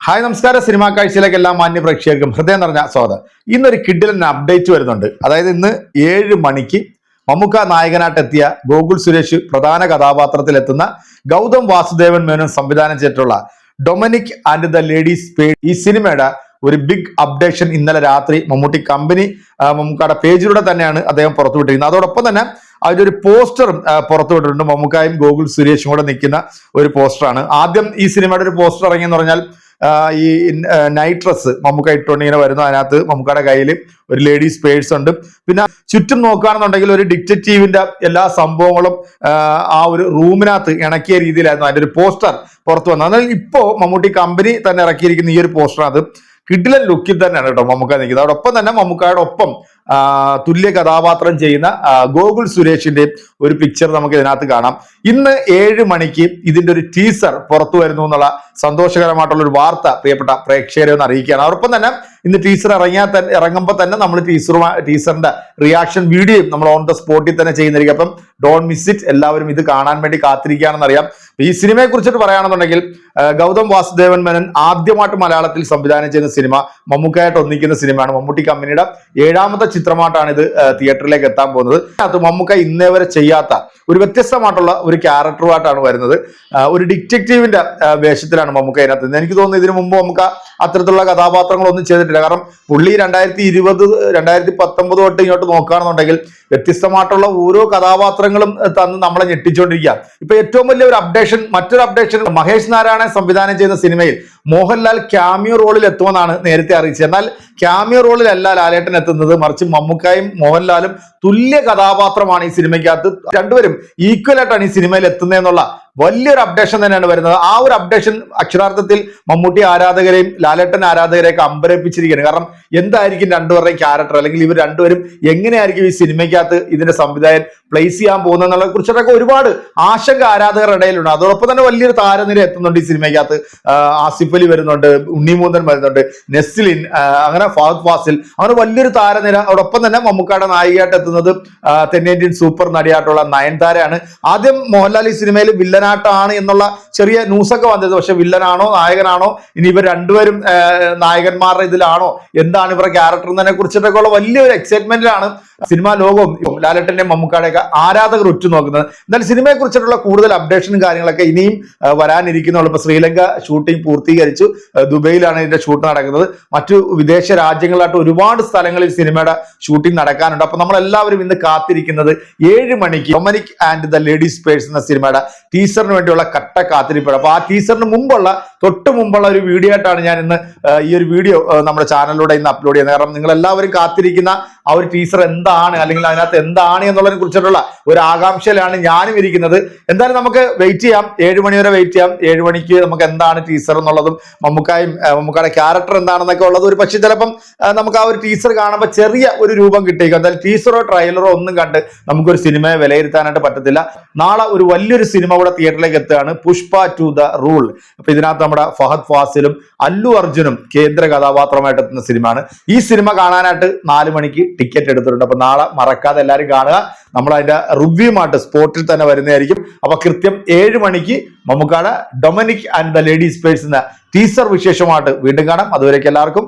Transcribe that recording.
Hi നമസ്കാരം. Cinema കാഴ്ചയിലേക്ക് എല്ലാ മാന്യ പ്രേക്ഷകർക്കും ഹൃദയം നിറഞ്ഞ സ്വാഗതം. ഇന്നൊരു കിഡിലൻ അപ്ഡേറ്റ് വരുന്നുണ്ട്. അതായത് ഇന്ന് 7 മണിക്ക് മമ്മൂക്ക നായകനായിട്ടെത്തിയ ഗോകുൽ സുരേഷ് പ്രധാന കഥാപാത്രത്തിലെത്തുന്ന ഗൗതം വാസുദേവൻ മേനോൻ സംവിധാനം ചെയ്തിട്ടുള്ള Dominic and the ladies speed ഈ സിനിമയുടെ ഒരു ബിഗ് അപ്ഡേഷൻ ഇന്നലെ രാത്രി മമ്മൂട്ടി കമ്പനി മമ്മൂക്കയുടെ പേജിലൂടെ തന്നെയാണ് അദ്ദേഹം പുറത്തുവിട്ടിരിക്കുന്നത്. അതോടൊപ്പം തന്നെ അതിലൊരു പോസ്റ്ററും പുറത്തുവിട്ടിട്ടുണ്ട്. മമ്മൂക്കായും ഗോകുൽ സുരേഷും കൂടെ നിൽക്കുന്ന ഒരു പോസ്റ്ററാണ്. ആദ്യം ഈ സിനിമയുടെ ഒരു പോസ്റ്റർ ഇറങ്ങിയെന്ന് പറഞ്ഞാൽ ഈ നൈറ്റ് ഡ്രസ് മമ്മൂക്ക ഇട്ടുകൊണ്ട് ഇങ്ങനെ വരുന്നു. അതിനകത്ത് മമ്മൂക്കയുടെ കയ്യിൽ ഒരു ലേഡീസ് പേഴ്സ് ഉണ്ട്. പിന്നെ ചുറ്റും നോക്കുകയാണെന്നുണ്ടെങ്കിൽ ഒരു ഡിറ്റക്റ്റീവിന്റെ എല്ലാ സംഭവങ്ങളും ആ ഒരു റൂമിനകത്ത് ഇണക്കിയ രീതിയിലായിരുന്നു അതിന്റെ ഒരു പോസ്റ്റർ പുറത്തു വന്നത്. എന്നാൽ ഇപ്പോ മമ്മൂട്ടി കമ്പനി തന്നെ ഇറക്കിയിരിക്കുന്ന ഈ ഒരു പോസ്റ്ററിനകത്ത് കിഡിലൻ ലുക്കിൽ തന്നെയാണ് കേട്ടോ മമ്മൂക്ക നിൽക്കുന്നത്. അതോടൊപ്പം തന്നെ മമ്മൂക്കയുടെ ഒപ്പം തുല്യ കഥാപാത്രം ചെയ്യുന്ന ഗോകുൽ സുരേഷിന്റെ ഒരു പിക്ചർ നമുക്ക് ഇതിനകത്ത് കാണാം. ഇന്ന് 7 മണിക്ക് ഇതിന്റെ ഒരു ടീസർ പുറത്തു വരുന്നു എന്നുള്ള സന്തോഷകരമായിട്ടുള്ള ഒരു വാർത്ത പ്രിയപ്പെട്ട പ്രേക്ഷകരെ ഒന്ന് അറിയിക്കുകയാണ്. അതോടൊപ്പം തന്നെ ഇന്ന് ടീസർ ഇറങ്ങുമ്പോൾ തന്നെ നമ്മൾ ടീസറിന്റെ റിയാക്ഷൻ വീഡിയോയും നമ്മൾ ഓൺ ദ സ്പോട്ടിൽ തന്നെ ചെയ്യുന്നതായിരിക്കും. അപ്പം ഡോണ്ട് മിസ് ഇറ്റ്. എല്ലാവരും ഇത് കാണാൻ വേണ്ടി കാത്തിരിക്കുകയാണെന്ന് അറിയാം. ഈ സിനിമയെ കുറിച്ചിട്ട് പറയുകയാണെന്നുണ്ടെങ്കിൽ ഗൗതം വാസുദേവൻ മേനോൻ ആദ്യമായിട്ട് മലയാളത്തിൽ സംവിധാനം ചെയ്യുന്ന സിനിമ മമ്മൂക്കയായിട്ട് ഒന്നിക്കുന്ന സിനിമയാണ്. മമ്മൂട്ടി കമ്പനിയുടെ 7ാമത്തെ ചിത്രമായിട്ടാണ് ഇത് തിയേറ്ററിലേക്ക് എത്താൻ പോകുന്നത്. അത് മമ്മൂക്ക ഇന്നേ വരെ ചെയ്യാത്ത ഒരു വ്യത്യസ്തമായിട്ടുള്ള ഒരു ക്യാരക്ടറുമായിട്ടാണ് വരുന്നത്. ഒരു ഡിറ്റക്റ്റീവിന്റെ വേഷത്തിലാണ് മമ്മൂക്ക ഇതിനകത്ത്. എനിക്ക് തോന്നുന്നു ഇതിനു മുമ്പ് മമ്മൂക്ക അത്തരത്തിലുള്ള കഥാപാത്രങ്ങളൊന്നും ചെയ്തിട്ടില്ല. കാരണം പുള്ളി 2020 2019 തൊട്ട് ഇങ്ങോട്ട് നോക്കുകയാണെന്നുണ്ടെങ്കിൽ വ്യത്യസ്തമായിട്ടുള്ള ഓരോ കഥാപാത്രങ്ങളും തന്ന് നമ്മളെ ഞെട്ടിച്ചുകൊണ്ടിരിക്കുക. ഇപ്പൊ ഏറ്റവും വലിയ ഒരു അപ്ഡേഷൻ, മറ്റൊരു അപ്ഡേഷൻ, മഹേഷ് നാരായണൻ സംവിധാനം ചെയ്യുന്ന സിനിമയിൽ മോഹൻലാൽ ക്യാമിയോ റോളിൽ എത്തുമെന്നാണ് നേരത്തെ അറിയിച്ചത്. എന്നാൽ ക്യാമിയോ റോളിലല്ല ലാലേട്ടൻ എത്തുന്നത്, മറിച്ച് മമ്മൂക്കായും മോഹൻലാലും തുല്യ കഥാപാത്രമാണ് ഈ സിനിമയ്ക്കകത്ത്. രണ്ടുപേരും ഈക്വൽ ആയിട്ടാണ് ഈ സിനിമയിൽ എത്തുന്നതെന്നുള്ള വലിയൊരു അപ്ഡേഷൻ തന്നെയാണ് വരുന്നത്. ആ ഒരു അപ്ഡേഷൻ അക്ഷരാർത്ഥത്തിൽ മമ്മൂട്ടി ആരാധകരെയും ലാലേട്ടൻ ആരാധകരെയൊക്കെ അമ്പരപ്പിച്ചിരിക്കുകയാണ്. കാരണം എന്തായിരിക്കും രണ്ടുപേരുടെയും ക്യാരക്ടർ, അല്ലെങ്കിൽ ഇവർ രണ്ടുപേരും എങ്ങനെയായിരിക്കും ഈ സിനിമയ്ക്കകത്ത് ഇതിന്റെ സംവിധായകൻ പ്ലേസ് ചെയ്യാൻ പോകുന്നതിനെ കുറിച്ചിട്ടൊക്കെ ഒരുപാട് ആശങ്ക ആരാധകരുടെ ഇടയിലുണ്ട്. അതോടൊപ്പം തന്നെ വലിയൊരു താരനിര എത്തുന്നുണ്ട് ഈ സിനിമയ്ക്കകത്ത്. ആസിഫ് അലി വരുന്നുണ്ട്, ഉണ്ണിമൂന്തൻ വരുന്നുണ്ട്, നെസ്ലിൻ, അങ്ങനെ ഫഹദ് ഫാസിൽ, അങ്ങനെ വലിയൊരു താരനിര. അതോടൊപ്പം തന്നെ മമ്മൂക്കയുടെ നായികയായിട്ട് എത്തുന്നത് തെന്നിന്ത്യൻ സൂപ്പർ നടിയായിട്ടുള്ള നയൻതാരയാണ്. ആദ്യം മോഹൻലാൽ ഈ സിനിമയിൽ വില്ലനായിട്ടാണ് എന്നുള്ള ചെറിയ ന്യൂസൊക്കെ വന്നത്. പക്ഷെ വില്ലനാണോ നായകനാണോ, ഇനി ഇവർ രണ്ടുപേരും നായകന്മാരുടെ ഇതിലാണോ, എന്താണ് ഇവരുടെ ക്യാരക്ടർ എന്നതിനെ കുറിച്ചിട്ടൊക്കെ ഉള്ള വലിയൊരു എക്സൈറ്റ്മെന്റിലാണ് സിനിമാ ലോകവും ലാലേട്ടന്റെ മമ്മൂക്കയുടെയൊക്കെ ആരാധകർ ഉറ്റുനോക്കുന്നത്. എന്നാൽ സിനിമയെ കുറിച്ചിട്ടുള്ള കൂടുതൽ അപ്ഡേഷനും കാര്യങ്ങളൊക്കെ ഇനിയും വരാനിരിക്കുന്നുള്ളൂ. ഇപ്പൊ ശ്രീലങ്ക ഷൂട്ടിംഗ് പൂർത്തീകരിച്ചു, ദുബൈയിലാണ് ഇതിന്റെ ഷൂട്ട് നടക്കുന്നത്. മറ്റു വിദേശ രാജ്യങ്ങളിലായിട്ട് ഒരുപാട് സ്ഥലങ്ങളിൽ സിനിമയുടെ ഷൂട്ടിംഗ് നടക്കാനുണ്ട്. അപ്പൊ നമ്മളെല്ലാവരും ഇന്ന് കാത്തിരിക്കുന്നത് 7 മണിക്ക് Dominic and the ladies purse എന്ന സിനിമയുടെ ടീസറിന് വേണ്ടിയുള്ള കട്ട കാത്തിരിപ്പാണ്. അപ്പൊ ആ ടീസറിന് തൊട്ട് മുമ്പുള്ള ഒരു വീഡിയോ ആയിട്ടാണ് ഞാൻ ഇന്ന് ഈ ഒരു വീഡിയോ നമ്മുടെ ചാനലിലൂടെ ഇന്ന് അപ്ലോഡ് ചെയ്യുന്നത്. കാരണം നിങ്ങൾ എല്ലാവരും കാത്തിരിക്കുന്ന ആ ഒരു ടീസർ എന്താണ്, അല്ലെങ്കിൽ അതിനകത്ത് എന്താണ് എന്നുള്ളതിനെ കുറിച്ചിട്ടുള്ള ഒരു ആകാംക്ഷയിലാണ് ഞാനും ഇരിക്കുന്നത്. എന്തായാലും നമുക്ക് വെയിറ്റ് ചെയ്യാം, 7 മണി വരെ വെയിറ്റ് ചെയ്യാം. 7 മണിക്ക് നമുക്ക് എന്താണ് ടീസർ എന്നുള്ളതും മമ്മൂക്കയുടെ ക്യാരക്ടർ എന്താണെന്നൊക്കെ ഉള്ളത് ഒരു പക്ഷേ ചിലപ്പം നമുക്ക് ആ ഒരു ടീസർ കാണുമ്പോൾ ചെറിയ ഒരു രൂപം കിട്ടിയേക്കും. എന്തായാലും ടീസറോ ട്രെയിലറോ ഒന്നും കണ്ട് നമുക്കൊരു സിനിമയെ വിലയിരുത്താനായിട്ട് പറ്റത്തില്ല. നാളെ ഒരു വലിയൊരു സിനിമ കൂടെ തിയേറ്ററിലേക്ക് എത്തുകയാണ്, പുഷ്പ 2 ദ റൂൾ. അപ്പൊ ഇതിനകത്ത് നമ്മുടെ ഫഹദ് ഫാസിലും അല്ലു അർജുനും കേന്ദ്ര കഥാപാത്രമായിട്ട് എത്തുന്ന സിനിമയാണ്. ഈ സിനിമ കാണാനായിട്ട് 4 മണിക്ക് ടിക്കറ്റ് എടുത്തിട്ടുണ്ട്. അപ്പൊ നാളെ മറക്കാതെ എല്ലാവരും കാണുക. നമ്മൾ അതിന്റെ റിവ്യൂമായിട്ട് സ്പോട്ടിൽ തന്നെ വരുന്നതായിരിക്കും. അപ്പൊ കൃത്യം 7 മണിക്ക് മമ്മൂക്കയുടെ Dominic and the ladies purse എന്ന ടീസർ വിശേഷമായിട്ട് വീണ്ടും കാണാം. അതുവരേക്കും എല്ലാവർക്കും